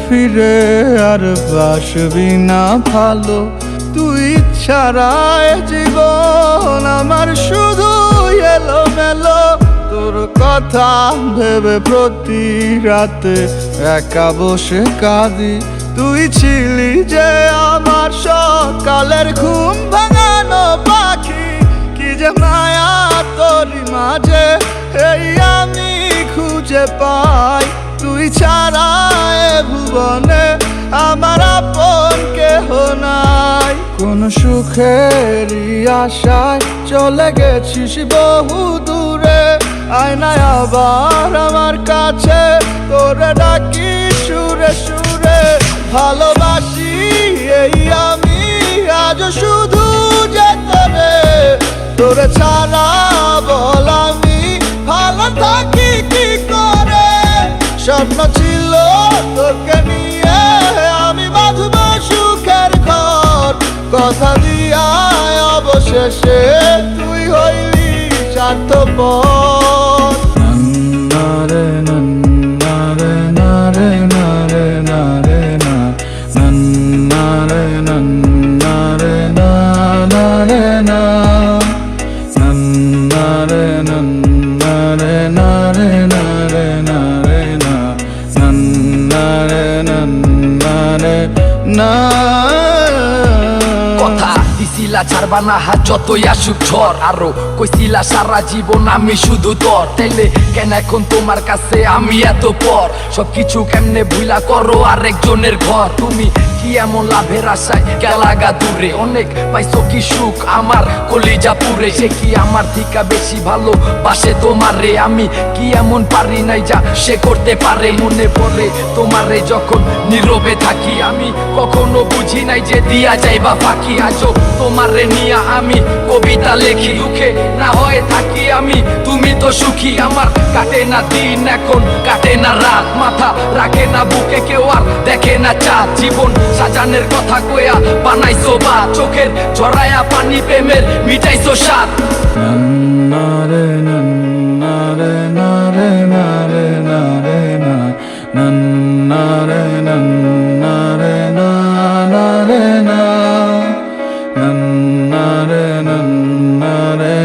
ফিরে আর বাসবি না ভালো। তুই ছাড়া এ জীবন আমার শুধু এলোমেলো। তোর কথা ভেবে প্রতি রাতে একা বসে কাঁদি। তুই ছিলি যে আমার সকালের ঘুম ভাঙানো পাখি। কি যে মায়া তোরই মাঝে এই আমি খুঁজে পাই। তুই ছাড়া এ ভুবনে আমার আপন কেহ নাই। কোন সুখেরই আশায় চলে গেছিস বহু দূরে। আয়নায় আবার আমার কাছে তোরে ডাকি সুরে সুরে। ভালোবাসি এই আমি আজ শুধু যে তোরে। তোরে ছাড়া বল আমি ভালো থাকি কি করে। স্বপ্ন ছিল তোকে নিয়ে আমি বাঁধব সুখের ঘর। কথা দিয়া অবশেষে তুই হইলি স্বার্থপর। নারে নারে নারে নারে নারে না নারে নারে নারে না নারে নারে নারে নারে নারে না নারে নারে না। কথা দিছিলা ছাড়বা না হাত যতই আসুক ঝড়। আরো কইছিলা সারা জীবন আমি শুধু তোর। তাইলে কেন এখন তোমার কাছে আমি এত পর? সবকিছু কেমনে ভুলা করো আরেকজনের ঘর। তুমি কি এমন লাভের আশায় গেলাগা দূরে? অনেক পাইছো কি সুখ আমার কলিজা পুরে। সে কি আমার থিকা বেশি ভালো বাসে তোমারে? আমি কি এমন পারি নাই যা সে করতে পারে? মনে পড়ে তোমারে যখন নীরবে থাকি। আমি কখনো বুঝি নাই যে দিয়া যাইবা ফাঁকি। আজও তোমারে নিয়া আমি কবিতা লেখি। দুঃখে না হয়ে থাকি আমি তুমি তো সুখী। আমার কাটে না দিন এখন কাটে না রাত। মাথা রাখে না বুকে কেউ আর দেখে না চাঁদ। জীবন সাজানের কথা কয়া বানাইছো বা চোখের ঝরায়া পানি প্রেমের মিটাইছো স্বাদ। নারে নারে নারে নারে নারে না নারে নারে নারে না নারে নারে